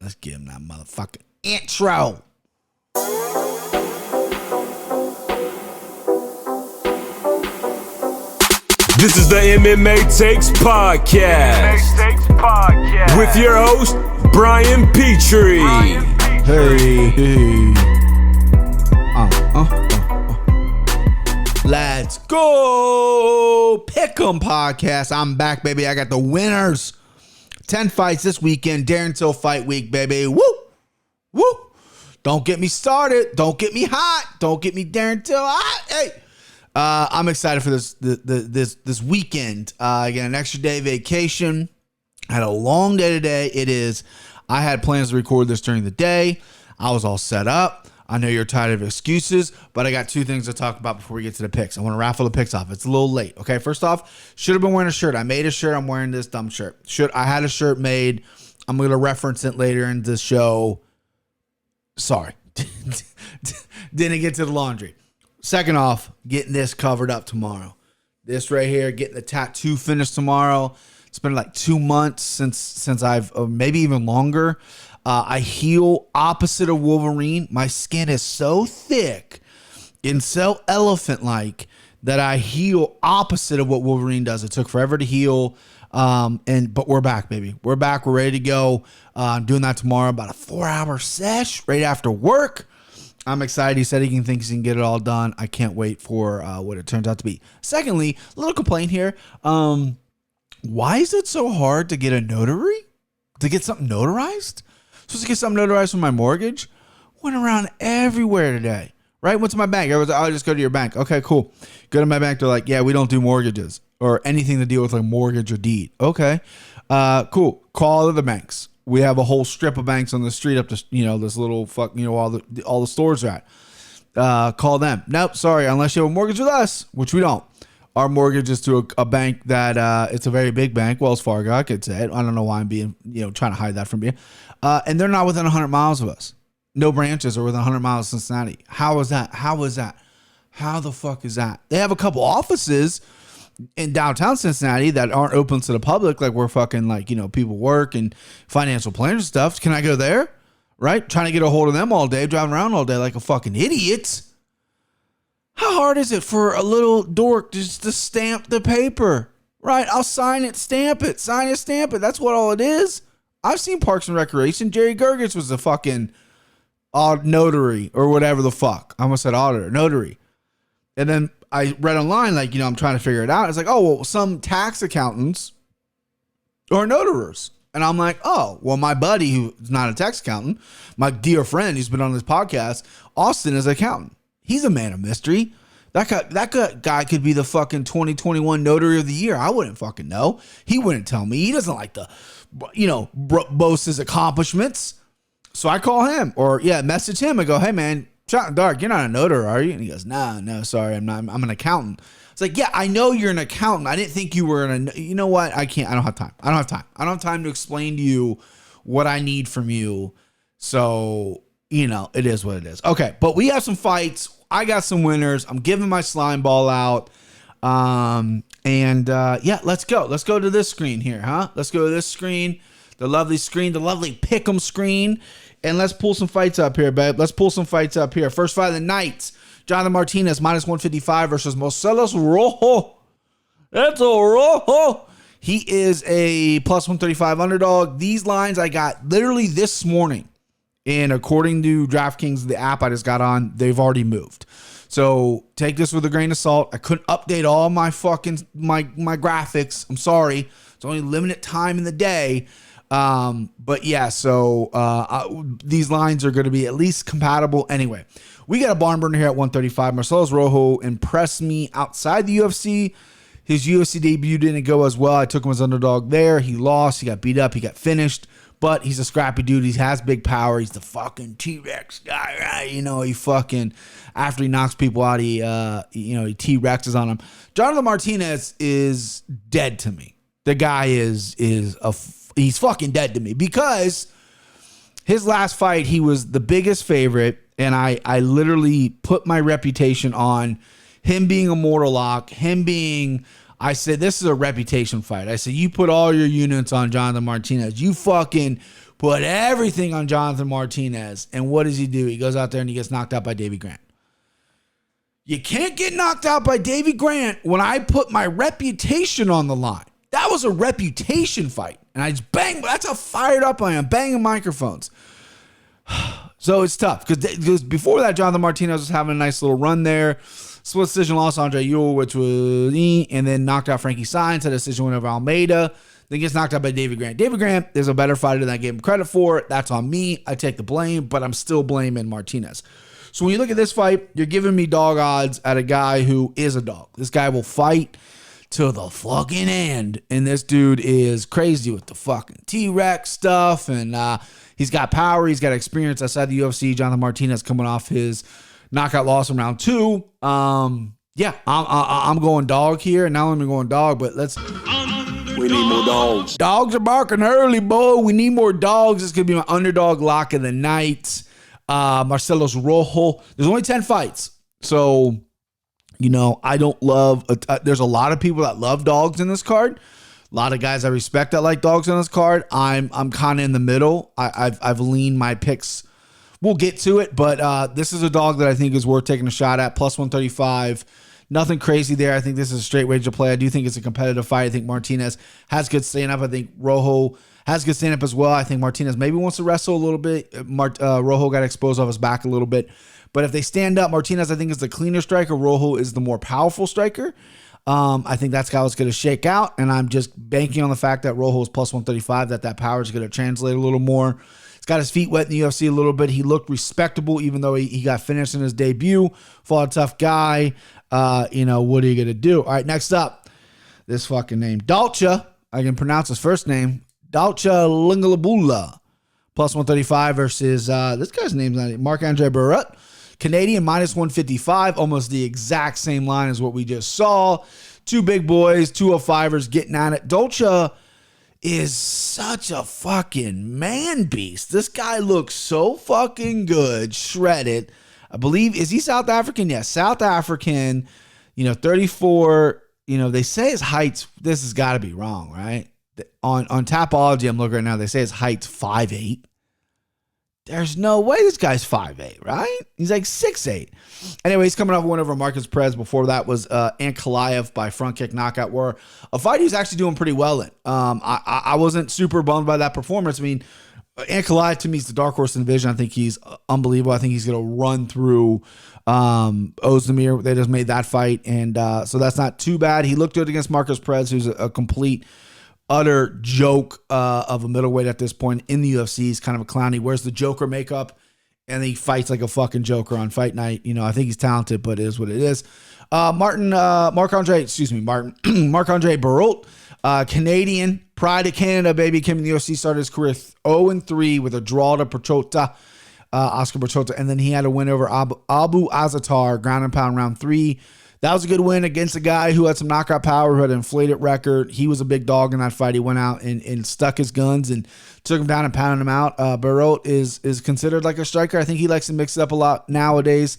Let's give him that motherfucking intro. This is the MMA Takes Podcast. With your host, Brian Petrie. Hey. Let's go. Pick'em podcast. I'm back, baby. I got the winners. 10 fights this weekend. Till fight week, baby. Woo. Woo. Don't get me started. Don't get me hot. Don't get me till hot. Hey. I'm excited for this weekend. Again, an extra day vacation. I had a long day today. I had plans to record this during the day. I was all set up. I know you're tired of excuses, but I got two things to talk about before we get to the picks. I want to raffle the picks off. It's a little late. Okay, first off, should have been wearing a shirt. I made a shirt. I'm wearing this dumb shirt. I had a shirt made. I'm going to reference it later in the show. Sorry. Didn't get to the laundry. Second off, getting this covered up tomorrow. This right here, getting the tattoo finished tomorrow. It's been like 2 months since I've, or maybe even longer. I heal opposite of Wolverine. My skin is so thick and so elephant-like that I heal opposite of what Wolverine does. It took forever to heal, but we're back, baby. We're back. We're ready to go. I'm doing that tomorrow, about a 4-hour sesh right after work. I'm excited. He said he thinks he can get it all done. I can't wait for what it turns out to be. Secondly, a little complaint here. Why is it so hard to get a notary? To get something notarized? Supposed to get something notarized for my mortgage? Went around everywhere today. Right? Went to my bank. I'll just go to your bank. Okay, cool. Go to my bank. They're like, yeah, we don't do mortgages or anything to deal with like mortgage or deed. Okay. Cool. Call other banks. We have a whole strip of banks on the street up to, this little all the stores are at. Call them. Nope, sorry, unless you have a mortgage with us, which we don't. Our mortgage is to a bank that it's a very big bank, Wells Fargo, I could say it. I don't know why I'm being, trying to hide that from you. And they're not within 100 miles of us. No branches are within 100 miles of Cincinnati. How is that? How the fuck is that? They have a couple offices in downtown Cincinnati that aren't open to the public, like where fucking people work and financial planners and stuff. Can I go there? Right? Trying to get a hold of them all day, driving around all day like a fucking idiot. How hard is it for a little dork just to stamp the paper? Right? I'll sign it, stamp it. Sign it, stamp it. That's what all it is. I've seen Parks and Recreation. Jerry Gergich was a fucking notary or whatever the fuck. I almost said auditor, notary. And then I read online, I'm trying to figure it out. It's like, oh, well, some tax accountants are notaries. And I'm like, oh, well, my buddy who's not a tax accountant, my dear friend who's been on this podcast, Austin is an accountant. He's a man of mystery. That guy could be the fucking 2021 notary of the year. I wouldn't fucking know. He wouldn't tell me. He doesn't like to, boast his accomplishments. So I call him message him. I go, hey, man, shot in the dark, you're not a notary, are you? And he goes, no, sorry, I'm not. I'm an accountant. It's like, yeah, I know you're an accountant. I didn't think you were you know what? I don't have time. I don't have time to explain to you what I need from you. So, it is what it is. Okay, but we have some fights. I got some winners. I'm giving my Slimeball out. Let's go. Let's go to this screen here, huh? Let's go to this screen, the lovely pick'em screen. And let's pull some fights up here, babe. Let's pull some fights up here. First fight of the night. Jonathan Martinez, minus 155 versus Marcellus Rojo. That's a Rojo. He is a plus 135 underdog. These lines I got literally this morning. And according to DraftKings, the app I just got on, they've already moved. So take this with a grain of salt. I couldn't update all my fucking my graphics. I'm sorry. It's only limited time in the day. But yeah, so these lines are going to be at least compatible. Anyway, we got a barn burner here at 135. Marcellus Rojo impressed me outside the UFC. His UFC debut didn't go as well. I took him as underdog there. He lost. He got beat up. He got finished. But he's a scrappy dude. He has big power. He's the fucking T-Rex guy, right? He fucking, after he knocks people out, he T-Rexes on him. Jonathan Martinez is dead to me. The guy he's fucking dead to me because his last fight, he was the biggest favorite. And I literally put my reputation on him being a mortal lock, I said, this is a reputation fight. I said, you put all your units on Jonathan Martinez. You fucking put everything on Jonathan Martinez. And what does he do? He goes out there and he gets knocked out by Davey Grant. You can't get knocked out by Davey Grant when I put my reputation on the line. That was a reputation fight. And I just bang. That's how fired up I am. Banging microphones. So it's tough. Because before that, Jonathan Martinez was having a nice little run there. Split decision loss Andre Ewell, which was and then knocked out Frankie Saenz. Had a decision win over Almeida. Then gets knocked out by Davey Grant. Davey Grant is a better fighter than I gave him credit for. That's on me. I take the blame, but I'm still blaming Martinez. So when you look at this fight, you're giving me dog odds at a guy who is a dog. This guy will fight to the fucking end. And this dude is crazy with the fucking T-Rex stuff. And he's got power. He's got experience outside the UFC. Jonathan Martinez coming off his knockout loss in round 2. Yeah, I'm going dog here. And not only am I going dog, but we need more dogs. Dogs are barking early, boy. We need more dogs. It's going to be my underdog lock of the night. Marcelos Rojo. There's only 10 fights. So, I don't love, there's a lot of people that love dogs in this card. A lot of guys I respect that like dogs on this card. I'm kind of in the middle. I've leaned my picks. We'll get to it, but this is a dog that I think is worth taking a shot at. Plus 135. Nothing crazy there. I think this is a straight wager play. I do think it's a competitive fight. I think Martinez has good stand-up. I think Rojo has good stand-up as well. I think Martinez maybe wants to wrestle a little bit. Rojo got exposed off his back a little bit. But if they stand up, Martinez, I think, is the cleaner striker. Rojo is the more powerful striker. I think that's how it's going to shake out. And I'm just banking on the fact that Rojo is plus 135, that power is going to translate a little more. He's got his feet wet in the UFC a little bit. He looked respectable, even though he got finished in his debut. Fought a tough guy. What are you going to do? All right, next up, this fucking name. Dalcha. I can pronounce his first name. Dalcha Lingalabula. Plus 135 versus, this guy's name's not Marc-Andre Barrett. Canadian minus 155, almost the exact same line as what we just saw. Two big boys, 205ers getting at it. Dolce is such a fucking man beast. This guy looks so fucking good, shredded. I believe, is he South African? Yes, South African, 34. They say his height's, this has got to be wrong, right? On Tapology, I'm looking right now, they say his height's 5'8". There's no way this guy's 5'8", right? He's like 6'8". Anyway, he's coming off a win over Marcus Perez. Before that was Ankalaev by front kick knockout, where a fight he was actually doing pretty well in. I wasn't super bummed by that performance. I mean, Ankalaev to me is the dark horse in the division. I think he's unbelievable. I think he's going to run through Ozdemir. They just made that fight, and so that's not too bad. He looked good against Marcus Perez, who's a complete utter joke of a middleweight at this point in the UFC. He's kind of a clown. He wears the Joker makeup and he fights like a fucking Joker on Fight Night. I think he's talented, but it is what it is. Marc-Andre Barrett, Canadian, pride of Canada, baby. Came in the UFC, started his career 0-3 with a draw to Prochota, Oscar Prochota, and then he had a win over Abu Azatar, ground and pound round 3. That was a good win against a guy who had some knockout power, who had an inflated record. He was a big dog in that fight. He went out and stuck his guns and took him down and pounded him out. Barrett is considered like a striker. I think he likes to mix it up a lot nowadays.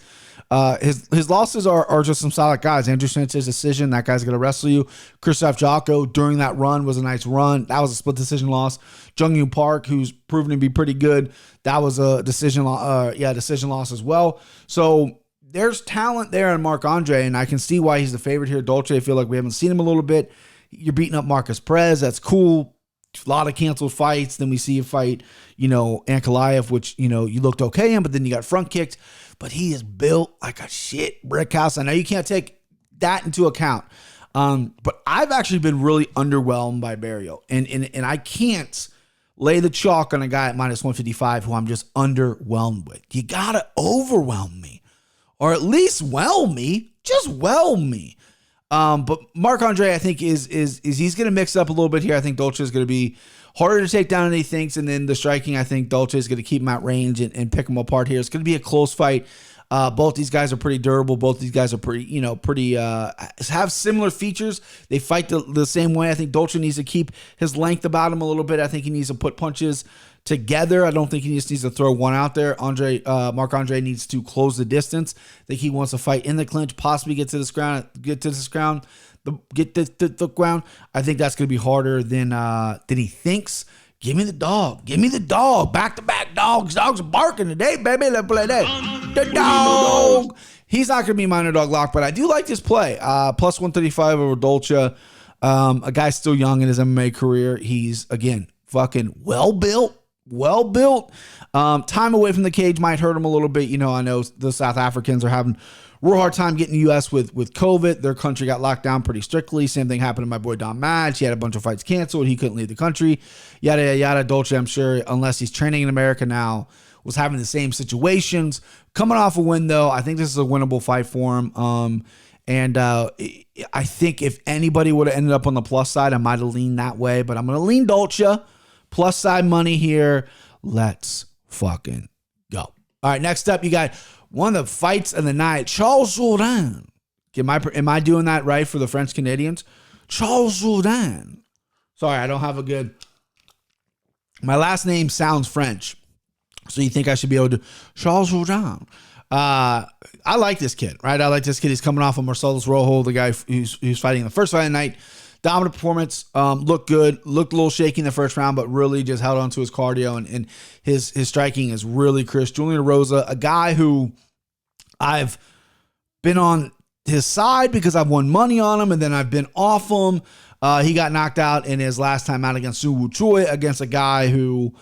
His losses are just some solid guys. Andrew Sanchez decision. That guy's going to wrestle you. Krzysztof Jocko during that run was a nice run. That was a split decision loss. Jung Yoon Park, who's proven to be pretty good. That was a decision loss as well. So there's talent there in Marc-Andre, and I can see why he's the favorite here. Dolce, I feel like we haven't seen him a little bit. You're beating up Marcus Perez. That's cool. A lot of canceled fights. Then we see you fight, Ankalaev, which, you looked okay in, but then you got front kicked. But he is built like a shit brick house. I know you can't take that into account. But I've actually been really underwhelmed by Barrio. And I can't lay the chalk on a guy at minus 155 who I'm just underwhelmed with. You got to overwhelm me. Or at least whelm me. Just whelm me. But Marc-Andre, I think, is he's going to mix up a little bit here. I think Dolce is going to be harder to take down than he thinks. And then the striking, I think Dolce is going to keep him at range and pick him apart here. It's going to be a close fight. Both these guys are pretty durable. Both these guys are pretty have similar features. They fight the same way. I think Dolce needs to keep his length about him a little bit. I think he needs to put punches together. I don't think he just needs to throw one out there. Marc-Andre needs to close the distance. I think he wants to fight in the clinch, possibly get to the ground. I think that's going to be harder than he thinks. Give me the dog. Give me the dog. Back-to-back dogs. Dogs are barking today, baby. Let's play that. The dog. He's not going to be my underdog lock, but I do like this play. Plus 135 over Dolce. A guy still young in his MMA career. He's, again, fucking well-built. Time away from the cage might hurt him a little bit. I know the South Africans are having a real hard time getting the U.S. with COVID. Their country got locked down pretty strictly. Same thing happened to my boy Don Madge. He had a bunch of fights canceled. He couldn't leave the country. Yada, yada, yada. Dolce, I'm sure, unless he's training in America now, was having the same situations. Coming off a win, though, I think this is a winnable fight for him. I think if anybody would have ended up on the plus side, I might have leaned that way. But I'm going to lean Dolce. Plus side money here. Let's fucking go. All right, next up, you got one of the fights of the night. Charles Jourdain. Am I doing that right for the French Canadians? Charles Jourdain. Sorry, I don't have a good... My last name sounds French, so you think I should be able to... Charles Jourdain. I like this kid, right? I like this kid. He's coming off of Marcellus Rojo, the guy who's fighting the first fight of the night. Dominant performance, looked good, looked a little shaky in the first round, but really just held on to his cardio, and his striking is really crisp. Julian Rosa, a guy who I've been on his side because I've won money on him, and then I've been off him. He got knocked out in his last time out against Su Woo Choi, against a guy who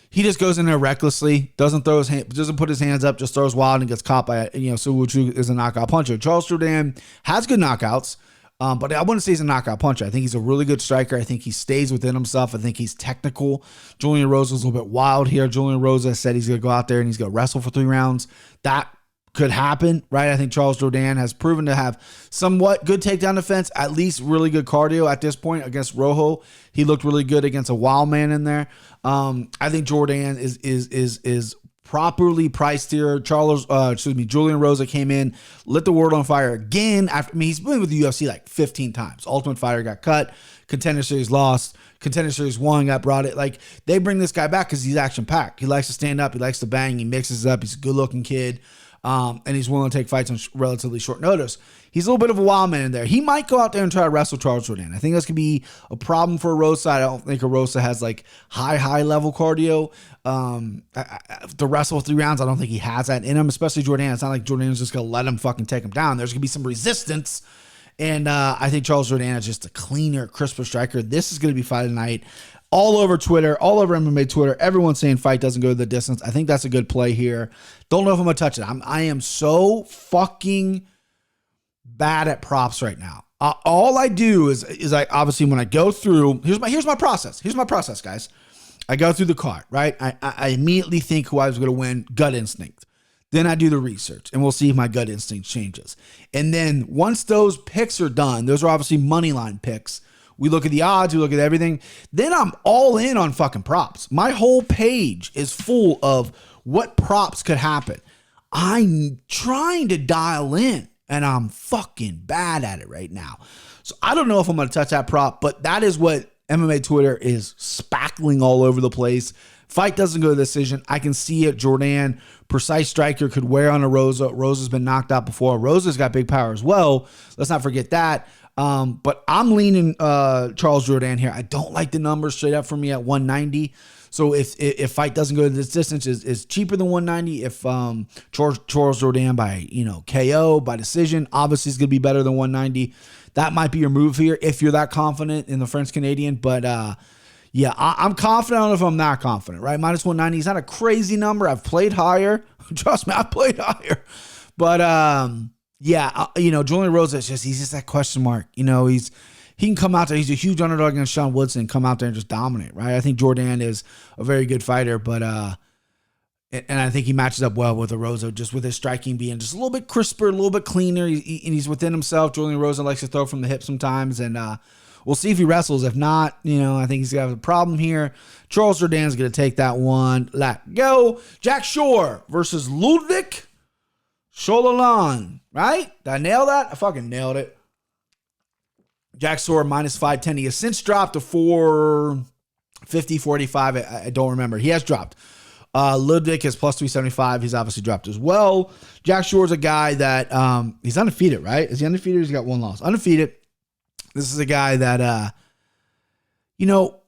he just goes in there recklessly, doesn't put his hands up, just throws wild and gets caught by, Su Woo Choi is a knockout puncher. Charles Jourdain has good knockouts. But I wouldn't say he's a knockout puncher. I think he's a really good striker. I think he stays within himself. I think he's technical. Julian Rosa's a little bit wild here. Julian Rosa said he's going to go out there and he's going to wrestle for 3 rounds. That could happen, right? I think Charles Jourdain has proven to have somewhat good takedown defense, at least really good cardio at this point against Rojo. He looked really good against a wild man in there. I think Jourdain is properly priced here. Julian Rosa came in, lit the world on fire again. He's been with the UFC like 15 times. Ultimate Fighter got cut. Contender Series lost. Contender Series 1 got brought it. Like, they bring this guy back because he's action-packed. He likes to stand up. He likes to bang. He mixes it up. He's a good-looking kid. And he's willing to take fights on relatively short notice. He's a little bit of a wild man in there. He might go out there and try to wrestle Charles Jourdain. I think that's going to be a problem for Rosa. I don't think Rosa has like high level cardio. To wrestle 3 rounds, I don't think he has that in him, especially Jourdain. It's not like Jourdain's just going to let him fucking take him down. There's going to be some resistance. And I think Charles Jourdain is just a cleaner, crisper striker. This is going to be fight of the night. All over Twitter, all over MMA Twitter, everyone's saying fight doesn't go the distance. I think that's a good play here. Don't know if I'm going to touch it. I am so fucking bad at props right now. All I do is I obviously when I go through, here's my process. Here's my process, guys. I go through the card, right? I immediately think who I was going to win, gut instinct. Then I do the research, and we'll see if my gut instinct changes. And then once those picks are done, those are obviously money line picks. We look at the odds, we look at everything. Then I'm all in on fucking props. My whole page is full of what props could happen. I'm trying to dial in, and I'm fucking bad at it right now. So I don't know if I'm going to touch that prop, but that is what MMA Twitter is spackling all over the place. Fight doesn't go to decision. I can see it. Jourdain, precise striker, could wear on a Rosa. Rosa's been knocked out before. Rosa's got big power as well. Let's not forget that. But I'm leaning Charles Jourdain here. I don't like the numbers straight up for me at 190. So if fight doesn't go to this distance, is cheaper than 190. If Charles Jourdain by KO by decision, obviously is going to be better than 190. That might be your move here if you're that confident in the French Canadian. But yeah, I'm confident. I don't know if I'm not confident, right? Minus 190 is not a crazy number. I've played higher. Trust me, I've played higher. But yeah, Julian Rosa he's just that question mark. He can come out there. He's a huge underdog against Sean Woodson, come out there and just dominate, right? I think Jourdain is a very good fighter, but and I think he matches up well with a Rosa, just with his striking being just a little bit crisper, a little bit cleaner. He's within himself. Julian Rosa likes to throw from the hip sometimes, and we'll see if he wrestles. If not, I think he's going to have a problem here. Charles Jourdain's going to take that one. Let go. Jack Shore versus Ludwig Schulten, right? Did I nail that? I fucking nailed it. Jack Shore minus 510. He has since dropped to 450, 45. I don't remember. He has dropped. Ludwig is plus 375. He's obviously dropped as well. Jack Shore's a guy that he's undefeated, right? Is he undefeated? He's got one loss. Undefeated. This is a guy that,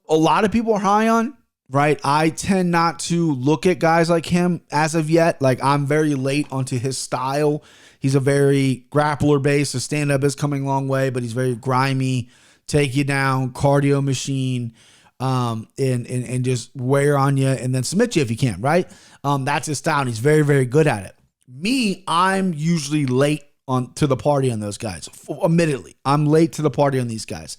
a lot of people are high on, right? I tend not to look at guys like him as of yet. Like, I'm very late onto his style. He's a very grappler based. His stand-up is coming a long way, but he's very grimy, take you down, cardio machine, and just wear on you and then submit you if you can, right? That's his style, and he's very, very good at it. Me, I'm usually late to the party on those guys. Admittedly, I'm late to the party on these guys.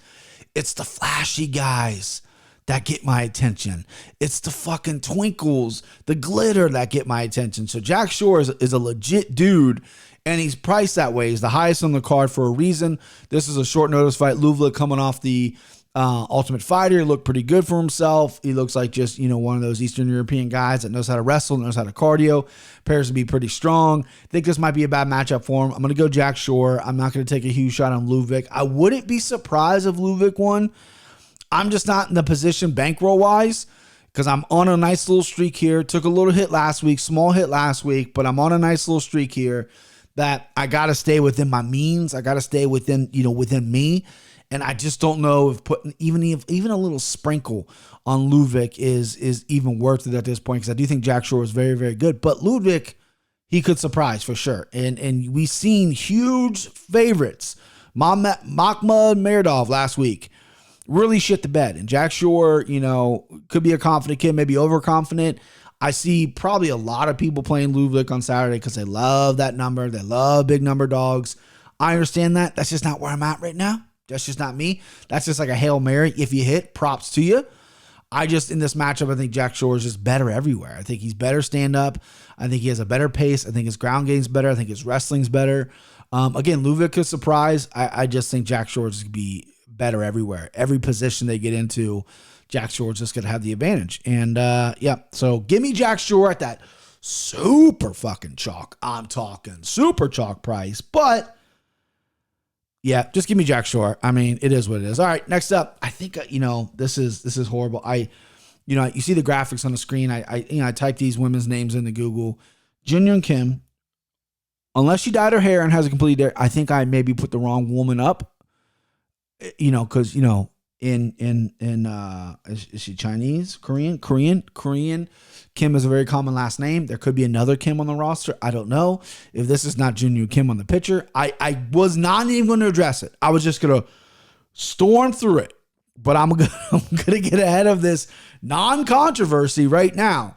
It's the flashy guys that get my attention. It's the fucking twinkles, the glitter that get my attention. So Jack Shore is a legit dude, and he's priced that way. He's the highest on the card for a reason. This is a short notice fight. Luvla coming off the Ultimate Fighter. He looked pretty good for himself. He looks like just, one of those Eastern European guys that knows how to wrestle, knows how to cardio, appears to be pretty strong. I think this might be a bad matchup for him. I'm going to go Jack Shore. I'm not going to take a huge shot on Ludwig. I wouldn't be surprised if Ludwig won. I'm just not in the position bankroll-wise because I'm on a nice little streak here. Took a little hit last week, small hit last week, but I'm on a nice little streak here that I got to stay within my means. I got to stay within, within me. And I just don't know if putting even a little sprinkle on Ludwig is even worth it at this point, because I do think Jack Shore is very, very good. But Ludwig, he could surprise for sure. And we've seen huge favorites. Makhmud Merdov last week really shit the bed. And Jack Shore, could be a confident kid, maybe overconfident. I see probably a lot of people playing Ludwig on Saturday because they love that number. They love big number dogs. I understand that. That's just not where I'm at right now. That's just not me. That's just like a Hail Mary. If you hit, props to you. In this matchup, I think Jack Shore is just better everywhere. I think he's better stand up. I think he has a better pace. I think his ground game's better. I think his wrestling's better. Again, Ludwig could surprise. I just think Jack Shore is going to be better everywhere. Every position they get into, Jack Shore's just going to have the advantage. And so give me Jack Shore at that super fucking chalk. I'm talking super chalk price, but yeah, just give me Jack Shore. I mean, it is what it is. All right, next up, I think this is horrible. You see the graphics on the screen. I type these women's names into Google. Jin Young Kim, unless she dyed her hair and has a complete hair, I think I maybe put the wrong woman up. Because is she Chinese, Korean? Kim is a very common last name. There could be another Kim on the roster. I don't know if this is not Jin Young Kim on the picture. I was not even going to address it. I was just going to storm through it. But I'm gonna get ahead of this non-controversy right now.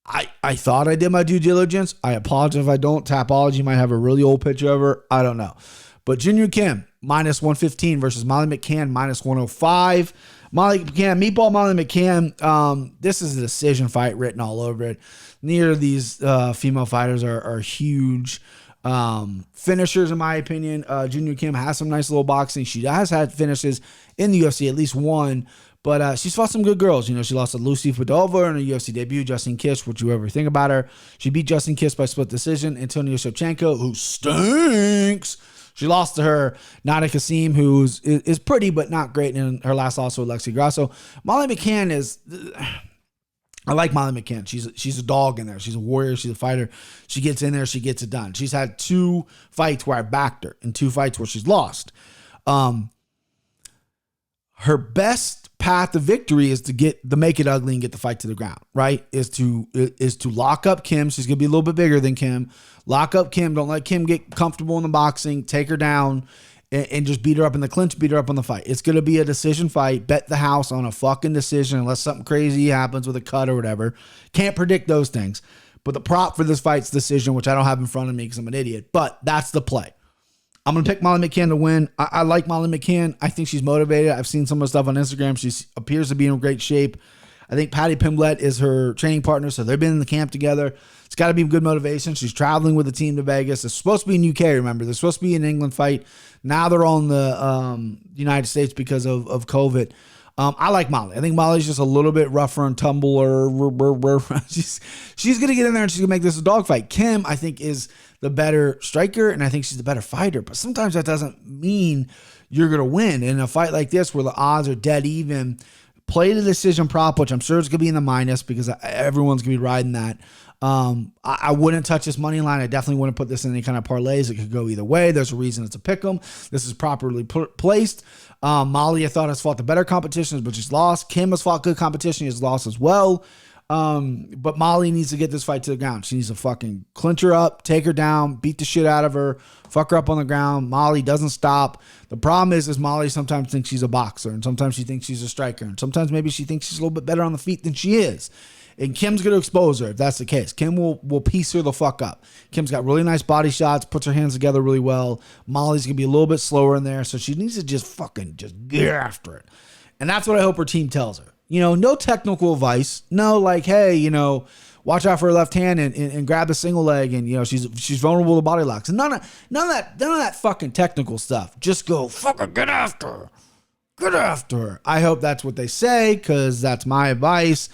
I thought I did my due diligence. I apologize if I don't. Tapology might have a really old picture of her. I don't know. But Jin Young Kim, minus 115 versus Molly McCann, minus 105. Meatball Molly McCann, this is a decision fight written all over it. Neither of these female fighters are huge finishers, in my opinion. Jin Young Kim has some nice little boxing. She has had finishes in the UFC, at least one. But she's fought some good girls. She lost to Lucy Fedova in her UFC debut. Justine Kiss, what you ever think about her. She beat Justine Kiss by split decision. Antonia Shevchenko, who stinks. She lost to her. Nada Kasim, who is pretty but not great in her last loss with Lexi Grasso. Molly McCann is... I like Molly McCann. She's a dog in there. She's a warrior. She's a fighter. She gets in there. She gets it done. She's had 2 fights where I backed her and 2 fights where she's lost. Her best path to victory is to make it ugly and get the fight to the ground, right? Is to lock up Kim. She's going to be a little bit bigger than Kim. Lock up Kim. Don't let Kim get comfortable in the boxing. Take her down and just beat her up in the clinch, beat her up on the fight. It's going to be a decision fight. Bet the house on a fucking decision unless something crazy happens with a cut or whatever. Can't predict those things. But the prop for this fight's decision, which I don't have in front of me because I'm an idiot, but that's the play. I'm going to pick Molly McCann to win. I like Molly McCann. I think she's motivated. I've seen some of the stuff on Instagram. She appears to be in great shape. I think Patty Pimlet is her training partner, so they've been in the camp together. It's got to be good motivation. She's traveling with the team to Vegas. It's supposed to be in UK, remember. They're supposed to be an England fight. Now they're all in the United States because of COVID. I like Molly. I think Molly's just a little bit rougher and tumbler. She's going to get in there and she's going to make this a dogfight. Kim, I think, is the better striker, and I think she's the better fighter. But sometimes that doesn't mean you're going to win. In a fight like this where the odds are dead even, play the decision prop, which I'm sure is going to be in the minus because everyone's going to be riding that. I wouldn't touch this money line. I definitely wouldn't put this in any kind of parlays. It could go either way. There's a reason it's a pick 'em. This is properly placed. Molly, I thought, has fought the better competitions, but she's lost. Kim has fought good competition. She's lost as well. But Molly needs to get this fight to the ground. She needs to fucking clinch her up, take her down, beat the shit out of her, fuck her up on the ground. Molly doesn't stop. The problem is Molly sometimes thinks she's a boxer, and sometimes she thinks she's a striker, and sometimes maybe she thinks she's a little bit better on the feet than she is. And Kim's going to expose her if that's the case. Kim will piece her the fuck up. Kim's got really nice body shots, puts her hands together really well. Molly's going to be a little bit slower in there, so she needs to just get after it. And that's what I hope her team tells her. No technical advice. No, like, hey, watch out for her left hand and grab the single leg, and she's vulnerable to body locks. And none of that fucking technical stuff. Just go fucking get after her. Get after her. I hope that's what they say, because that's my advice.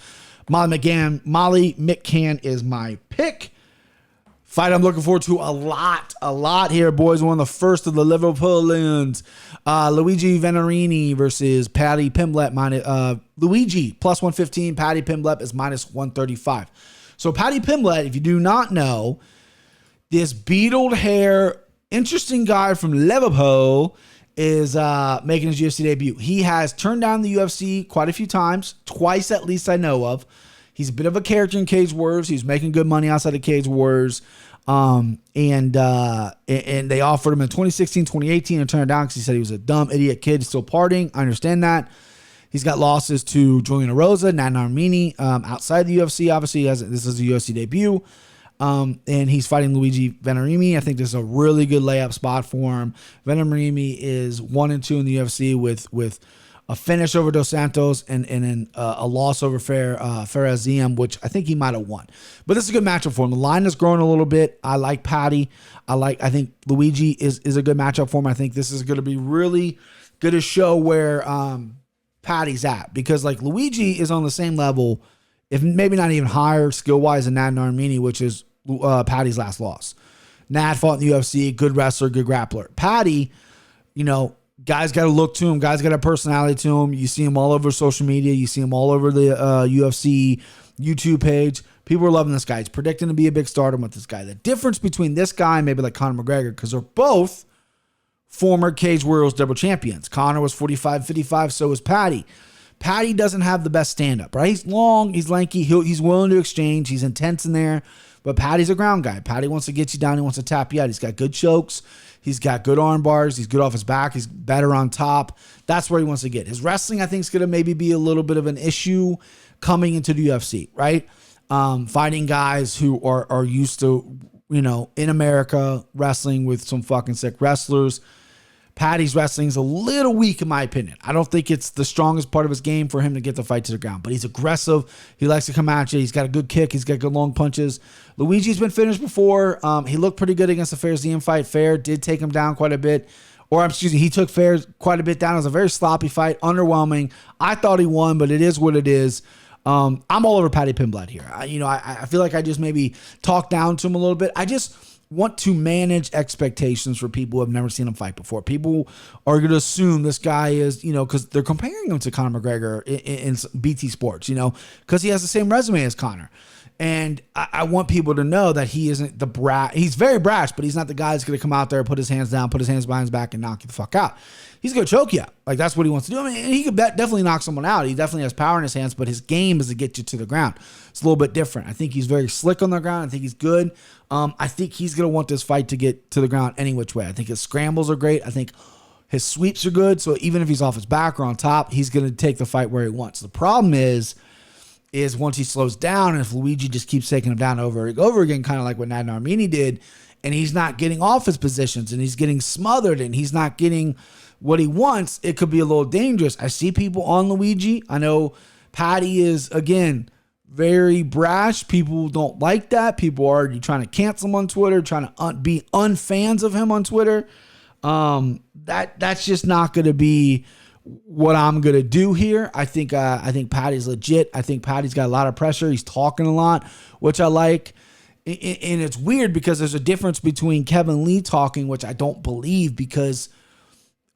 Molly McCann is my pick. Fight I'm looking forward to a lot here, boys. One of the first of the Liverpoolians. Luigi Venarini versus Patty Pimlet. Luigi plus 115. Patty Pimlet is minus 135. So Patty Pimlet, if you do not know, this beetled hair, interesting guy from Liverpool is making his UFC debut. He has turned down the UFC quite a few times, twice at least I know of. He's a bit of a character in Cage Warriors. He's making good money outside of Cage Warriors. And they offered him in 2016, 2018 and turned it down because he said he was a dumb idiot kid still partying. I understand that. He's got losses to Julian Rosa, Nan Armini, outside the UFC. Obviously, this is a UFC debut. And he's fighting Luigi Venarini. I think this is a really good layup spot for him. Venarini is 1-2 in the UFC with a finish over Dos Santos and a loss over Faraziem, which I think he might have won. But this is a good matchup for him. The line is growing a little bit. I like Patty. I think Luigi is a good matchup for him. I think this is going to be really good to show where Patty's at, because like Luigi is on the same level, if maybe not even higher skill-wise than Nad Armini, which is Patty's last loss. Nad fought in the UFC, good wrestler, good grappler. Patty, guys got to look to him. Guys got a personality to him. You see him all over social media. You see him all over the UFC YouTube page. People are loving this guy. He's predicting to be a big stardom with this guy. The difference between this guy and maybe like Conor McGregor, because they're both former Cage Warriors double champions. Conor was 45-55, so was Patty. Patty doesn't have the best stand-up, right? He's long, he's lanky, he's willing to exchange, he's intense in there, but Patty's a ground guy. Patty wants to get you down, he wants to tap you out. He's got good chokes, he's got good arm bars, he's good off his back, he's better on top. That's where he wants to get. His wrestling, I think, is going to maybe be a little bit of an issue coming into the UFC, right? Fighting guys who are used to, in America, wrestling with some fucking sick wrestlers. Patty's wrestling is a little weak, in my opinion. I don't think it's the strongest part of his game for him to get the fight to the ground, but he's aggressive. He likes to come at you. He's got a good kick. He's got good long punches. Luigi's been finished before. He looked pretty good against the Faraziem fight. Fair did take him down quite a bit. He took Fair quite a bit down. It was a very sloppy fight, underwhelming. I thought he won, but it is what it is. I'm all over Patty Pimlet here. I feel like I just maybe talked down to him a little bit. I just want to manage expectations for people who have never seen him fight before. People are going to assume this guy is, because they're comparing him to Conor McGregor in BT Sports, because he has the same resume as Conor. And I want people to know that he isn't the brat. He's very brash, but he's not the guy that's going to come out there, put his hands down, put his hands behind his back, and knock you the fuck out. He's going to choke you out. Like, that's what he wants to do. I mean, he could definitely knock someone out. He definitely has power in his hands, but his game is to get you to the ground. It's a little bit different. I think he's very slick on the ground. I think he's good. I think he's going to want this fight to get to the ground any which way. I think his scrambles are great. I think his sweeps are good. So even if he's off his back or on top, he's going to take the fight where he wants. The problem is once he slows down, and if Luigi just keeps taking him down over and over again, kind of like what Nadine Armini did, and he's not getting off his positions, and he's getting smothered, and he's not getting what he wants, it could be a little dangerous. I see people on Luigi. I know Patty is, again, very brash. People don't like that. People are already trying to cancel him on Twitter, trying to be unfans of him on Twitter. That's just not going to be what I'm going to do here. I think Patty's legit. I think Patty's got a lot of pressure. He's talking a lot, which I like. And it's weird because there's a difference between Kevin Lee talking, which I don't believe, because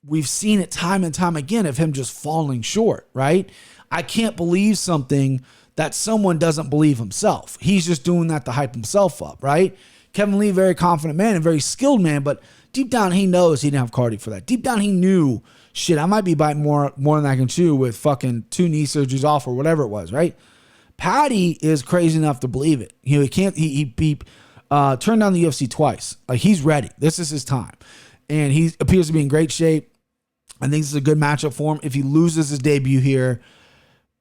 we've seen it time and time again of him just falling short, right? I can't believe something that someone doesn't believe himself. He's just doing that to hype himself up, right? Kevin Lee, very confident man and very skilled man, but deep down he knows he didn't have cardio for that. Deep down he knew, shit, I might be biting more than I can chew with fucking 2 knee surgeries off or whatever it was, right? Patty is crazy enough to believe it. You know, he turned down the UFC twice. Like, he's ready. This is his time. And he appears to be in great shape. I think this is a good matchup for him. If he loses his debut here,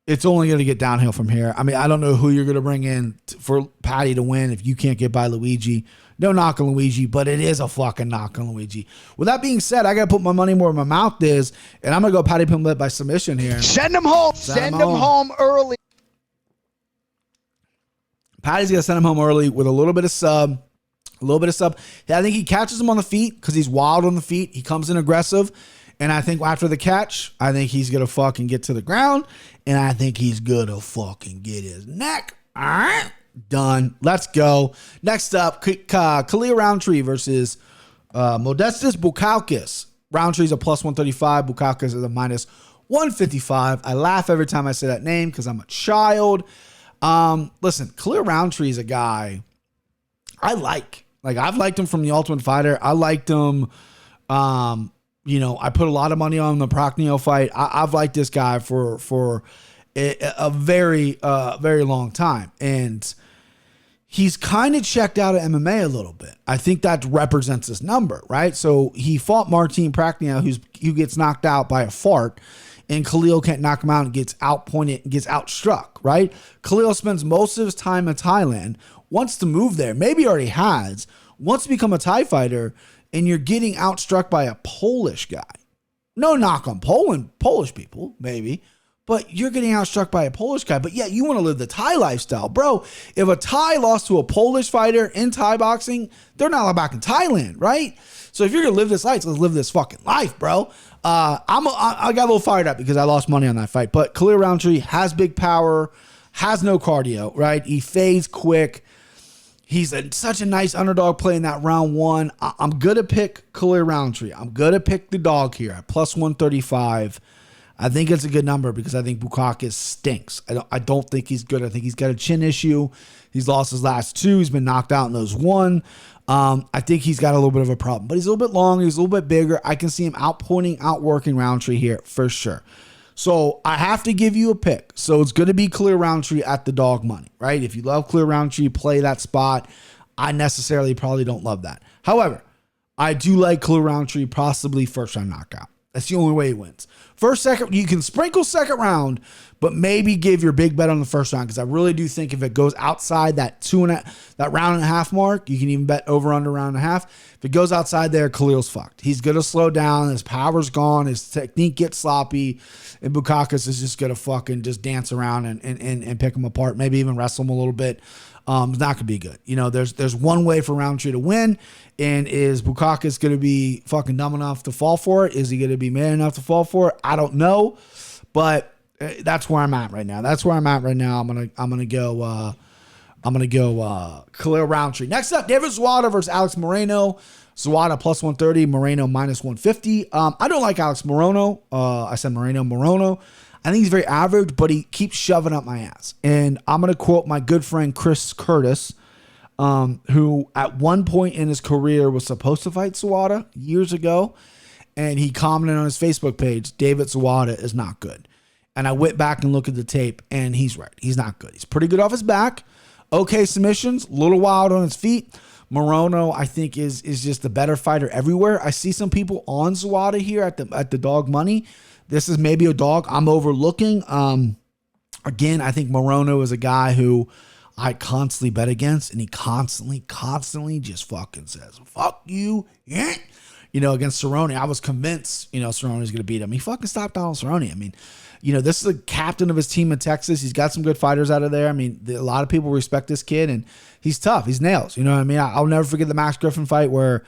it's only going to get downhill from here. I mean, I don't know who you're going to bring in for Patty to win if you can't get by Luigi. No knock on Luigi, but it is a fucking knock on Luigi. With that being said, I got to put my money where my mouth is, and I'm going to go Patty Pimlet by submission here. Send him home. Send him home early. Patty's going to send him home early with a little bit of sub. I think he catches him on the feet because he's wild on the feet. He comes in aggressive. And I think after the catch, I think he's going to fucking get to the ground. And I think he's going to fucking get his neck. All right. Done. Let's go. Next up, Khalil Roundtree versus Modestus Bukaku. Roundtree's a plus 135. Bukaku is a minus 155. I laugh every time I say that name because I'm a child. Listen, Khalil Roundtree is a guy I like. Like, I've liked him from the Ultimate Fighter. I liked him. You know, I put a lot of money on the Prochnio fight. I've liked this guy for a very long time. And he's kind of checked out of MMA a little bit. I think that represents his number, right? So he fought Martin Prochnio, who gets knocked out by a fart. And Khalil can't knock him out and gets outpointed and gets outstruck, right? Khalil spends most of his time in Thailand, wants to move there, maybe already has, wants to become a Thai fighter, and you're getting outstruck by a Polish guy. No knock on Polish people, maybe, but you're getting outstruck by a Polish guy. But yeah, you want to live the Thai lifestyle. Bro, if a Thai lost to a Polish fighter in Thai boxing, they're not allowed back in Thailand, right? So if you're going to live this life, let's live this fucking life, bro. I got a little fired up because I lost money on that fight. But Khalil Roundtree has big power, has no cardio, right? He fades quick. He's such a nice underdog play in that round one. I'm going to pick Khalil Roundtree. I'm going to pick the dog here at plus 135. I think it's a good number because I think Bukaku stinks. I don't think he's good. I think he's got a chin issue. He's lost his last 2. He's been knocked out in those 1. I think he's got a little bit of a problem. But he's a little bit long. He's a little bit bigger. I can see him outworking Roundtree here for sure. So I have to give you a pick. So it's going to be Khalil Roundtree at the dog money, right? If you love Khalil Roundtree, play that spot. I necessarily probably don't love that. However, I do like Khalil Roundtree, possibly first round knockout. That's the only way he wins. First, second, you can sprinkle second round, but maybe give your big bet on the first round because I really do think if it goes outside that round and a half mark, you can even bet over under round and a half. If it goes outside there, Khalil's fucked. He's going to slow down. His power's gone. His technique gets sloppy, and Bukaku is just going to fucking just dance around and pick him apart. Maybe even wrestle him a little bit. It's not going to be good. You know, there's one way for Roundtree to win, and is Bukaku going to be fucking dumb enough to fall for it? Is he going to be man enough to fall for it? I don't know, but that's where I'm at right now. I'm gonna go Khalil Roundtree. Next up, David Zawada versus Alex Morono. Zawada plus 130, Morono minus 150. I don't like Alex Morono. I said Morono. I think he's very average, but he keeps shoving up my ass. And I'm going to quote my good friend Chris Curtis, who at one point in his career was supposed to fight Zawada years ago. And he commented on his Facebook page, David Zawada is not good. And I went back and looked at the tape, and he's right. He's not good. He's pretty good off his back. Okay submissions, a little wild on his feet. Morono, I think, is just the better fighter everywhere. I see some people on Zawada here at the dog money. This is maybe a dog I'm overlooking. Again, I think Morono is a guy who I constantly bet against, and he constantly just fucking says, fuck you, yeah. You know, against Cerrone, I was convinced, Cerrone was going to beat him. He fucking stopped Donald Cerrone. I mean, this is a captain of his team in Texas. He's got some good fighters out of there. I mean, a lot of people respect this kid, and he's tough. He's nails. You know what I mean? I'll never forget the Max Griffin fight where,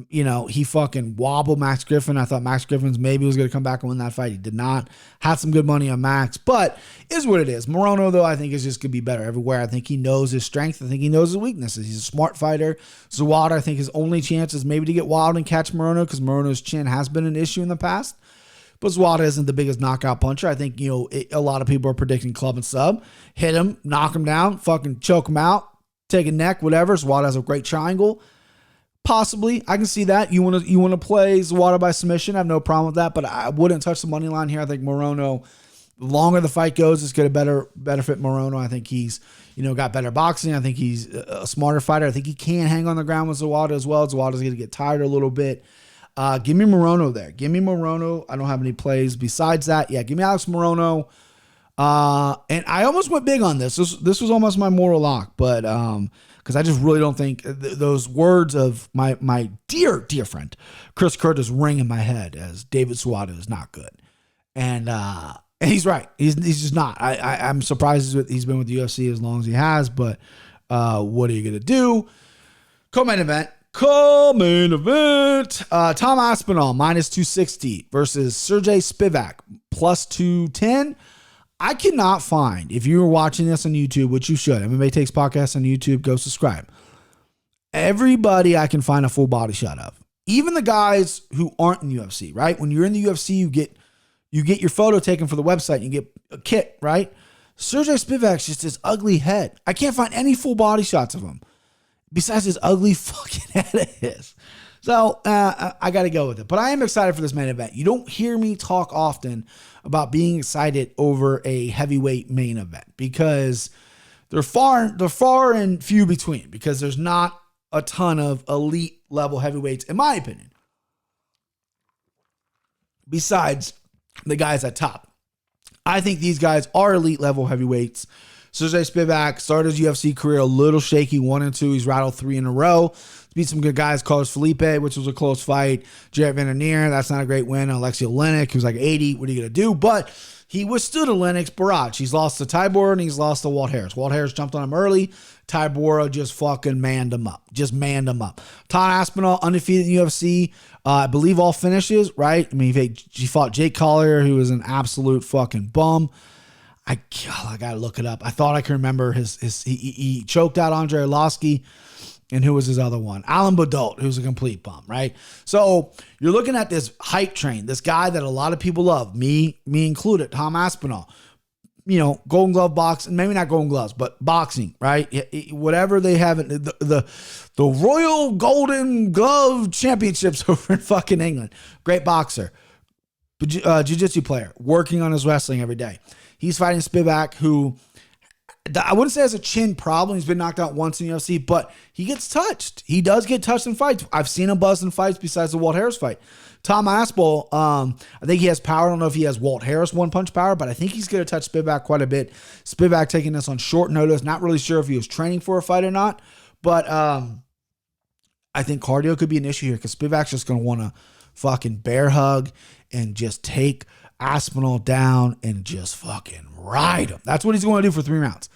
he fucking wobbled Max Griffin. I thought Max Griffin's maybe was going to come back and win that fight. He did not. Had some good money on Max, but is what it is. Morono, though, I think is just going to be better everywhere. I think he knows his strength. I think he knows his weaknesses. He's a smart fighter. Zawada, I think his only chance is maybe to get wild and catch Morono because Morono's chin has been an issue in the past. but Zawada isn't the biggest knockout puncher. I think, a lot of people are predicting club and sub. Hit him, knock him down, fucking choke him out, take a neck, whatever. Zawada has a great triangle. Possibly, I can see that. You want to play Zawada by submission, I have no problem with that, but I wouldn't touch the money line here. I think Morono, the longer the fight goes, it's going to better fit Morono. I think he's, got better boxing. I think he's a smarter fighter. I think he can hang on the ground with Zawada as well. Zawada's going to get tired a little bit. Give me Morono there. Give me Morono. I don't have any plays besides that. Yeah, give me Alex Morono. And I almost went big on this. This was almost my moral lock, but because I just really don't think those words of my dear friend Chris Curtis ring in my head as David Zawada is not good, and he's right. He's just not. I'm surprised he's been with the UFC as long as he has, but what are you gonna do? Co-main event. Tom Aspinall minus 260 versus Sergey Spivak plus 210. I cannot find, if you were watching this on YouTube, which you should, MMA Takes Podcast on YouTube, go subscribe. Everybody I can find a full body shot of. Even the guys who aren't in UFC, right? When you're in the UFC, you get your photo taken for the website, you get a kit, right? Sergey Spivak's just his ugly head. I can't find any full body shots of him besides his ugly fucking head of his. So I got to go with it. But I am excited for this main event. You don't hear me talk often about being excited over a heavyweight main event because they're far and few between because there's not a ton of elite level heavyweights, in my opinion, besides the guys at top. I think these guys are elite level heavyweights. Sergey Spivak started his UFC career a little shaky, 1-2. He's rattled 3 in a row. Beat some good guys. Carlos Felipe, which was a close fight. Jared Vandermeer, that's not a great win. Alexei Oleinik, who's like 80. What are you going to do? But he withstood Oleinik's barrage. He's lost to Tybor and he's lost to Walt Harris. Walt Harris jumped on him early. Tybor just fucking manned him up. Tom Aspinall, undefeated in the UFC. I believe all finishes, right? I mean, he fought Jake Collier, who was an absolute fucking bum. I gotta look it up. I thought I could remember he choked out Andre Arlovsky, and who was his other one? Alan Bodolt, who's a complete bum, right? So you're looking at this hype train, this guy that a lot of people love, me included, Tom Aspinall. Golden Glove boxing, maybe not Golden Gloves, but boxing, right? Whatever they have, the Royal Golden Glove Championships over in fucking England. Great boxer, jiu-jitsu player, working on his wrestling every day. He's fighting Spivak, who I wouldn't say has a chin problem. He's been knocked out once in the UFC, but he gets touched. He does get touched in fights. I've seen him buzz in fights besides the Walt Harris fight. Tom Aspinall, I think he has power. I don't know if he has Walt Harris one-punch power, but I think he's going to touch Spivak quite a bit. Spivak taking this on short notice. Not really sure if he was training for a fight or not, but I think cardio could be an issue here because Spivak's just going to want to fucking bear hug and just take Aspinall down and just fucking ride him. That's what he's going to do for 3 rounds.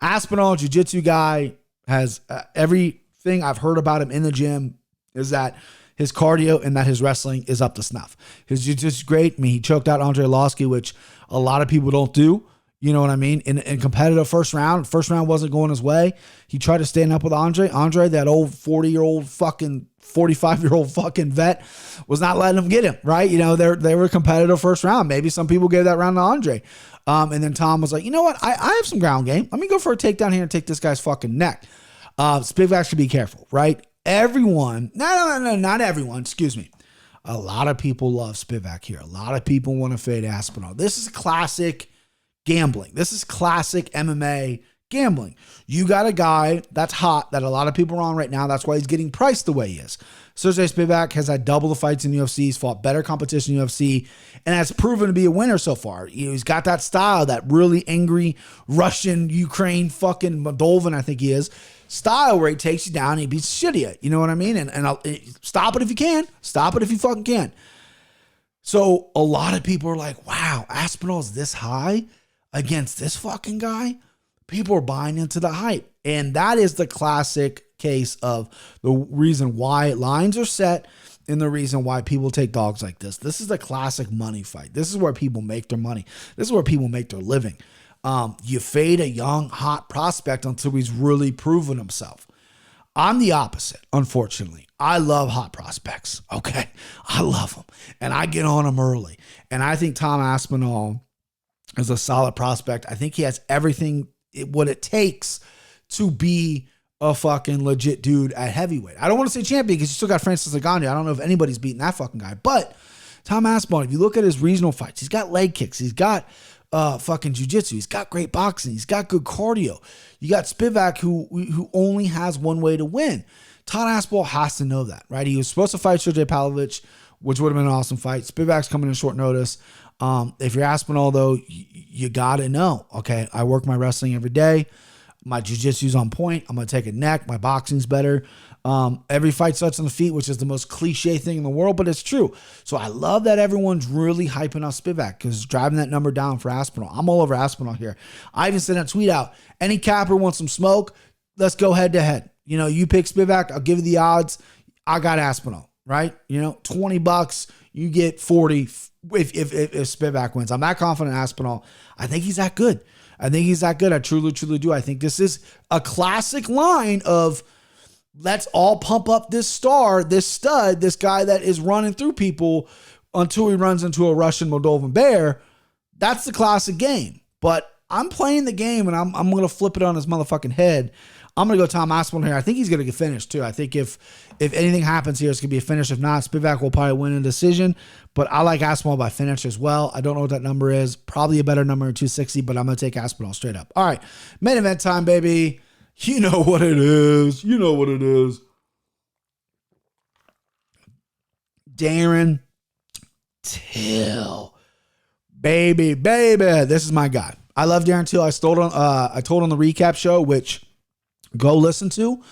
Aspinall, jiu-jitsu guy, has everything I've heard about him in the gym is that his cardio and that his wrestling is up to snuff. His jiu-jitsu is great. I mean, he choked out Andre Arlovsky, which a lot of people don't do. You know what I mean? In competitive first round wasn't going his way. He tried to stand up with Andre. Andre, that old 40-year-old fucking 45-year-old fucking vet, was not letting him get him, right? They were competitive first round. Maybe some people gave that round to Andre. And then Tom was like, you know what? I have some ground game. Let me go for a takedown here and take this guy's fucking neck. Spivak should be careful, right? Everyone, no, not everyone, excuse me. A lot of people love Spivak here. A lot of people want to fade Aspinall. This is classic gambling. This is classic MMA gambling. You got a guy that's hot that a lot of people are on right now. That's why he's getting priced the way he is. Sergey Spivak has had double the fights in the UFC. He's fought better competition in the UFC and has proven to be a winner so far. He's got that style, that really angry Russian, Ukraine fucking Moldovan, I think he is, style where he takes you down and he beats shit at you. You know what I mean? And I'll stop it if you can. Stop it if you fucking can. So a lot of people are like, wow, Aspinall's this high against this fucking guy. People are buying into the hype. And that is the classic case of the reason why lines are set and the reason why people take dogs like this. This is the classic money fight. This is where people make their money. This is where people make their living. You fade a young, hot prospect until he's really proven himself. I'm the opposite, unfortunately. I love hot prospects, okay? I love them. And I get on them early. And I think Tom Aspinall is a solid prospect. I think he has everything, what it takes to be a fucking legit dude at heavyweight. I don't want to say champion because you still got Francis Ngannou. I don't know if anybody's beating that fucking guy. But Tom Aspinall, if you look at his regional fights, he's got leg kicks. He's got fucking jiu-jitsu. He's got great boxing. He's got good cardio. You got Spivak, who only has one way to win. Tom Aspinall has to know that, right? He was supposed to fight Sergey Pavlovich, which would have been an awesome fight. Spivak's coming in short notice. If you're Aspinall, though, you got to know, okay, I work my wrestling every day. My jiu-jitsu's on point. I'm going to take a neck. My boxing's better. Every fight starts on the feet, which is the most cliche thing in the world, but it's true. So I love that everyone's really hyping up Spivak because driving that number down for Aspinall. I'm all over Aspinall here. I even sent a tweet out. Any capper wants some smoke? Let's go head to head. You know, you pick Spivak, I'll give you the odds. I got Aspinall, right? You know, $20, you get 40 if Spivak wins. I'm that confident in Aspinall. I think he's that good. I truly, truly do. I think this is a classic line of let's all pump up this star, this stud, this guy that is running through people until he runs into a Russian Moldovan bear. That's the classic game. But I'm playing the game and I'm going to flip it on his motherfucking head. I'm going to go Tom Aspinall here. I think he's going to get finished too. I think if anything happens here, it's going to be a finish. If not, Spivak will probably win a decision. But I like Aspinall by finish as well. I don't know what that number is. Probably a better number than 260, but I'm going to take Aspinall straight up. All right. Main event time, baby. You know what it is. Darren Till. Baby. This is my guy. I love Darren Till. I told on the recap show, which go listen to.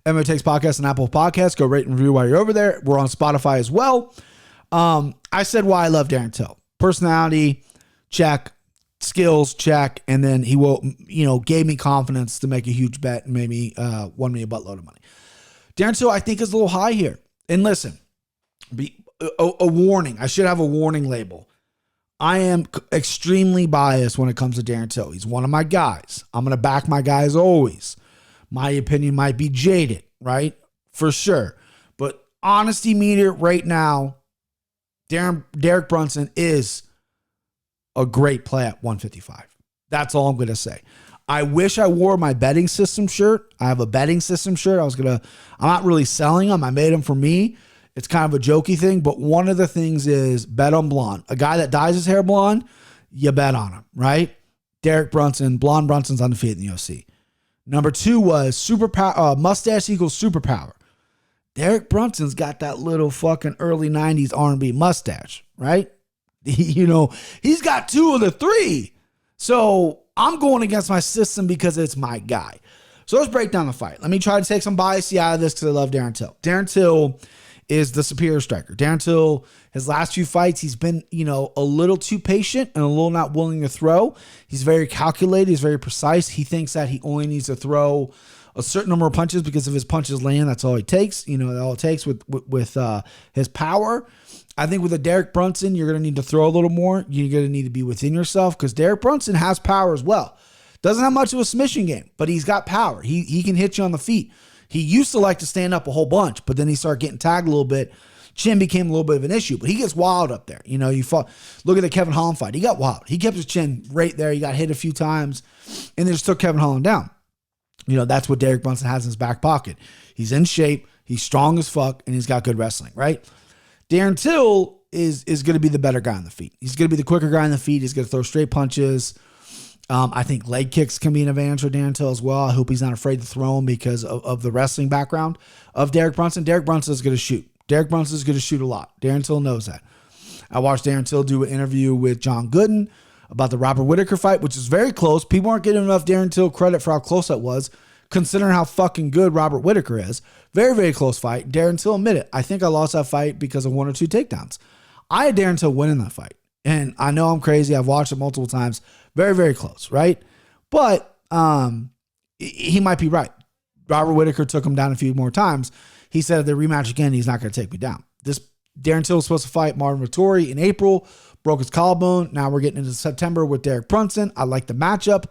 MMA Takes Podcast and Apple Podcasts. Go rate and review while you're over there. We're on Spotify as well. I said why I love Darren Till. Personality, check. Skills, check. And then he will, gave me confidence to make a huge bet and maybe won me a buttload of money. Darren Till, I think, is a little high here. And listen, a warning. I should have a warning label. I am extremely biased when it comes to Darren Till. He's one of my guys. I'm going to back my guys always. My opinion might be jaded, right? For sure. But honesty meter right now, Derek Brunson is a great play at 155. That's all I'm going to say. I wish I wore my betting system shirt. I have a betting system shirt. I'm not really selling them. I made them for me. It's kind of a jokey thing, but one of the things is bet on blonde. A guy that dyes his hair blonde, you bet on him, right? Derek Brunson, blonde Brunson's undefeated in the UFC. Number 2 was superpower. Mustache equals superpower. Derek Brunson's got that little fucking early 90s R&B mustache, right? He's got 2 of the 3. So I'm going against my system because it's my guy. So let's break down the fight. Let me try to take some bias out of this because I love Darren Till. Darren Till is the superior striker. Darren Till, his last few fights, he's been, a little too patient and a little not willing to throw. He's very calculated. He's very precise. He thinks that he only needs to throw a certain number of punches because if his punches land, that's all he takes. All it takes with his power. I think with a Derek Brunson, you're going to need to throw a little more. You're going to need to be within yourself because Derek Brunson has power as well. Doesn't have much of a submission game, but he's got power. He can hit you on the feet. He used to like to stand up a whole bunch, but then he started getting tagged a little bit. Chin became a little bit of an issue, but he gets wild up there. Look at the Kevin Holland fight. He got wild. He kept his chin right there. He got hit a few times and then just took Kevin Holland down. That's what Derek Brunson has in his back pocket. He's in shape. He's strong as fuck and he's got good wrestling, right? Darren Till is going to be the better guy on the feet. He's going to be the quicker guy on the feet. He's going to throw straight punches. I think leg kicks can be an advantage for Darren Till as well. I hope he's not afraid to throw them because of the wrestling background of Derek Brunson. Derek Brunson is going to shoot. Derek Brunson is going to shoot a lot. Darren Till knows that. I watched Darren Till do an interview with John Gooden about the Robert Whittaker fight, which is very close. People aren't getting enough Darren Till credit for how close that was, considering how fucking good Robert Whittaker is. Very, very close fight. Darren Till admitted, I think I lost that fight because of 1 or 2 takedowns. I had Darren Till winning that fight. And I know I'm crazy. I've watched it multiple times. Very, very close, right? But he might be right. Robert Whittaker took him down a few more times. He said if they rematch again, he's not going to take me down. This Darren Till was supposed to fight Martin Vettori in April, broke his collarbone. Now we're getting into September with Derek Brunson. I like the matchup.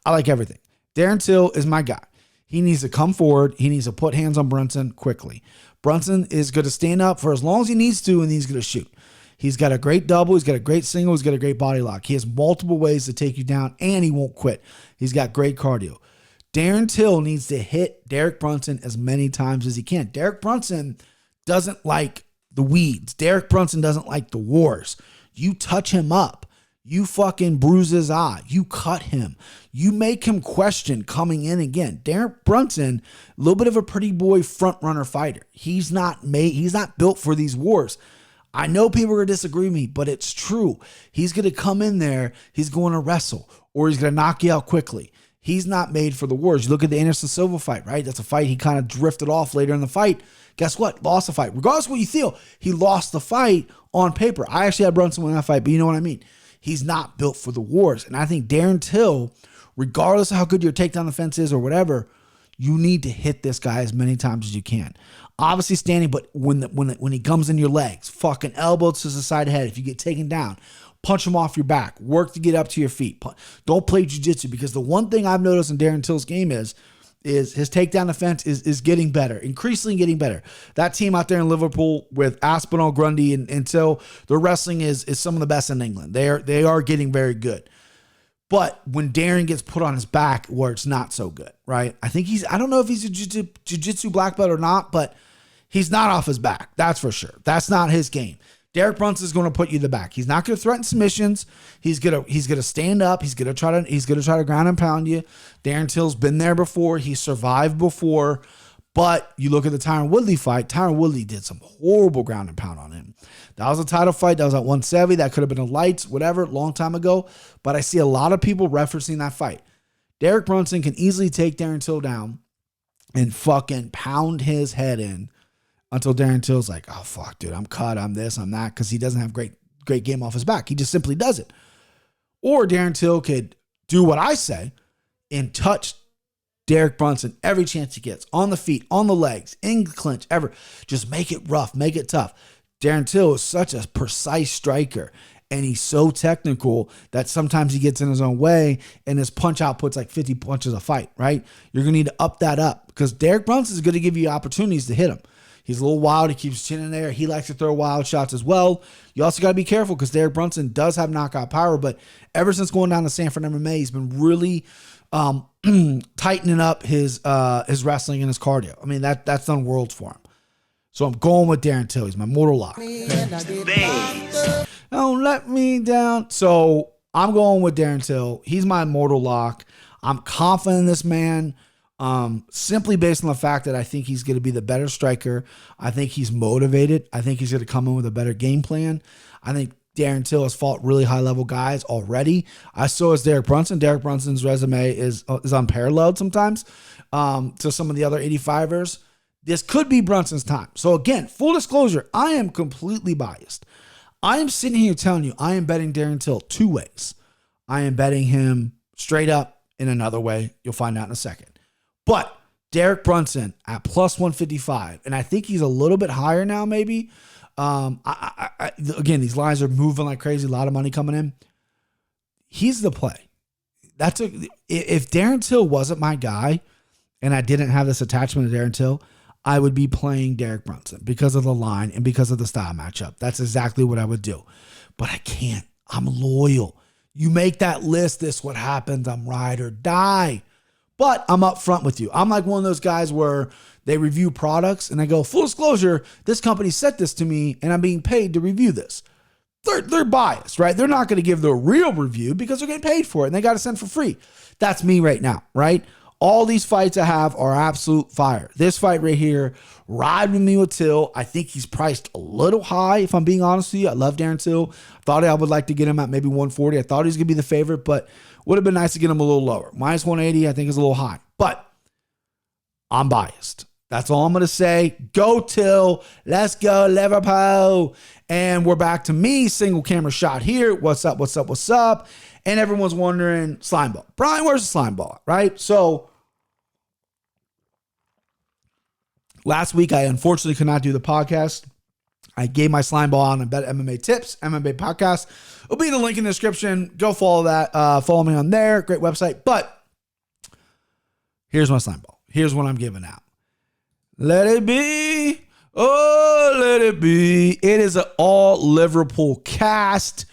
I like everything. Darren Till is my guy. He needs to come forward. He needs to put hands on Brunson quickly. Brunson is going to stand up for as long as he needs to, and he's going to shoot. He's got a great double. He's got a great single. He's got a great body lock. He has multiple ways to take you down, and he won't quit. He's got great cardio. Darren Till needs to hit Derek Brunson as many times as he can. Derek Brunson doesn't like the weeds. Derek Brunson doesn't like the wars. You touch him up. You fucking bruise his eye. You cut him. You make him question coming in again. Derek Brunson, a little bit of a pretty boy front runner fighter. He's not built for these wars. I know people are going to disagree with me, but it's true. He's going to come in there. He's going to wrestle, or he's going to knock you out quickly. He's not made for the wars. You look at the Anderson Silva fight, right? That's a fight he kind of drifted off later in the fight. Guess what? Lost the fight. Regardless of what you feel, he lost the fight on paper. I actually had Brunson win that fight, but you know what I mean? He's not built for the wars. And I think Darren Till, regardless of how good your takedown defense is or whatever, you need to hit this guy as many times as you can. Obviously standing, but when he comes in your legs, fucking elbows to the side of the head. If you get taken down, punch him off your back. Work to get up to your feet. Don't play jiu-jitsu, because the one thing I've noticed in Darren Till's game is his takedown defense is getting better, increasingly getting better. That team out there in Liverpool with Aspinall, Grundy, and Till, their wrestling is some of the best in England. They are getting very good. But when Darren gets put on his back where it's not so good, right? I don't know if he's a jiu-jitsu black belt or not, but he's not off his back. That's for sure. That's not his game. Derek Brunson is going to put you in the back. He's not going to threaten submissions. He's going to stand up. He's going to try to ground and pound you. Darren Till's been there before. He survived before. But you look at the Tyron Woodley fight. Tyron Woodley did some horrible ground and pound on him. That was a title fight. That was at 170. That could have been a lights, whatever, long time ago. But I see a lot of people referencing that fight. Derek Brunson can easily take Darren Till down and fucking pound his head in until Darren Till's like, oh, fuck, dude, I'm cut, I'm this, I'm that, because he doesn't have great game off his back. He just simply does it. Or Darren Till could do what I say and touch Derek Brunson every chance he gets, on the feet, on the legs, in clinch, ever. Just make it rough, make it tough. Darren Till is such a precise striker, and he's so technical that sometimes he gets in his own way, and his punch output's like 50 punches a fight, right? You're going to need to up that up, because Derek Brunson is going to give you opportunities to hit him. He's a little wild. He keeps chin in there. He likes to throw wild shots as well. You also got to be careful, because Derek Brunson does have knockout power, but ever since going down to Sanford MMA, he's been really tightening up his wrestling and his cardio. I mean, that's done worlds for him. So I'm going with Darren Till. He's my mortal lock. Don't let me down. So I'm going with Darren Till. He's my mortal lock. I'm confident in this man. Simply based on the fact that I think he's going to be the better striker. I think he's motivated. I think he's going to come in with a better game plan. I think Darren Till has fought really high-level guys already. So has Derek Brunson. Derek Brunson's resume is unparalleled sometimes to some of the other 85ers. This could be Brunson's time. So again, full disclosure, I am completely biased. I am sitting here telling you I am betting Darren Till two ways. I am betting him straight up in another way. You'll find out in a second. But Derek Brunson at plus 155, and I think he's a little bit higher now, maybe. Again, these lines are moving like crazy. A lot of money coming in. He's the play. If Darren Till wasn't my guy, and I didn't have this attachment to Darren Till, I would be playing Derek Brunson because of the line and because of the style matchup. That's exactly what I would do. But I can't. I'm loyal. You make that list, this is what happens. I'm ride or die. But I'm up front with you. I'm like one of those guys where they review products and I go, full disclosure, this company sent this to me and I'm being paid to review this. They're biased, right? They're not going to give the real review because they're getting paid for it and they got to send for free. That's me right now, right? All these fights I have are absolute fire. This fight right here, ride with me with Till. I think he's priced a little high, if I'm being honest with you. I love Darren Till. I thought I would like to get him at maybe 140. I thought he was going to be the favorite, but would have been nice to get him a little lower. Minus 180, I think, is a little high. But I'm biased. That's all I'm going to say. Go Till. Let's go Liverpool. And we're back to me. Single camera shot here. What's up, what's up, what's up? And everyone's wondering, Slimeball. Brian, where's the Slimeball? Right? So last week, I unfortunately could not do the podcast. I gave my Slimeball on Bet MMA Tips, MMA Podcast. It'll be in the link in the description. Go follow that. Follow me on there. Great website. But here's my Slimeball. here's what I'm giving out. Let it be. Oh, let it be. It is an all Liverpool cast.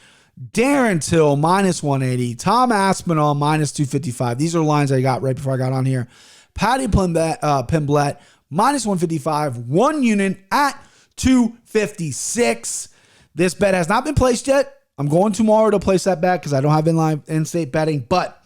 Darren Till, minus 180. Tom Aspinall, minus 255. These are lines I got right before I got on here. Paddy Pimlet, minus 155. 1 unit at 256. This bet has not been placed yet. I'm going tomorrow to place that bet because I don't have in-state betting, but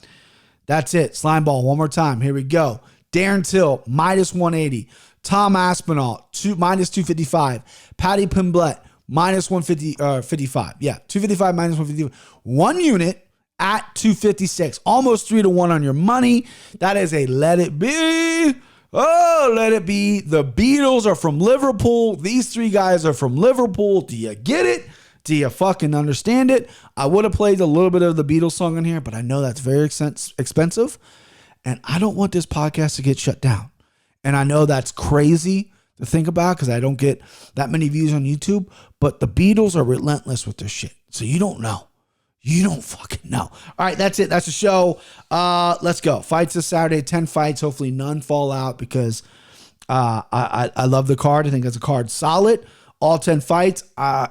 that's it. Slimeball, one more time. Here we go. Darren Till, minus 180. Tom Aspinall, minus 255. Paddy Pimlet, minus 155. Yeah, 255 minus 155. 1 unit at 256. Almost 3-1 on your money. That is a let it be. Oh, let it be. The Beatles are from Liverpool. These 3 guys are from Liverpool. Do you get it? Do you fucking understand it? I would have played a little bit of the Beatles song in here, but I know that's very expensive. And I don't want this podcast to get shut down. And I know that's crazy to think about because I don't get that many views on YouTube, but the Beatles are relentless with their shit. So you don't know. You don't fucking know. All right, that's it. That's the show. Let's go. Fights this Saturday, 10 fights. Hopefully none fall out because I love the card. I think that's a card solid. All 10 fights. I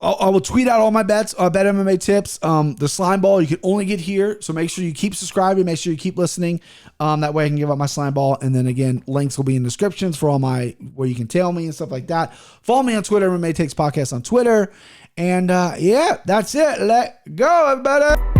will tweet out all my bets, bet MMA tips. The slime ball you can only get here, so make sure you keep subscribing, make sure you keep listening. That way I can give out my slime ball, and then again, links will be in the descriptions for all my where you can tail me and stuff like that. Follow me on Twitter, MMA Takes Podcast on Twitter, and yeah, that's it. Let go, everybody.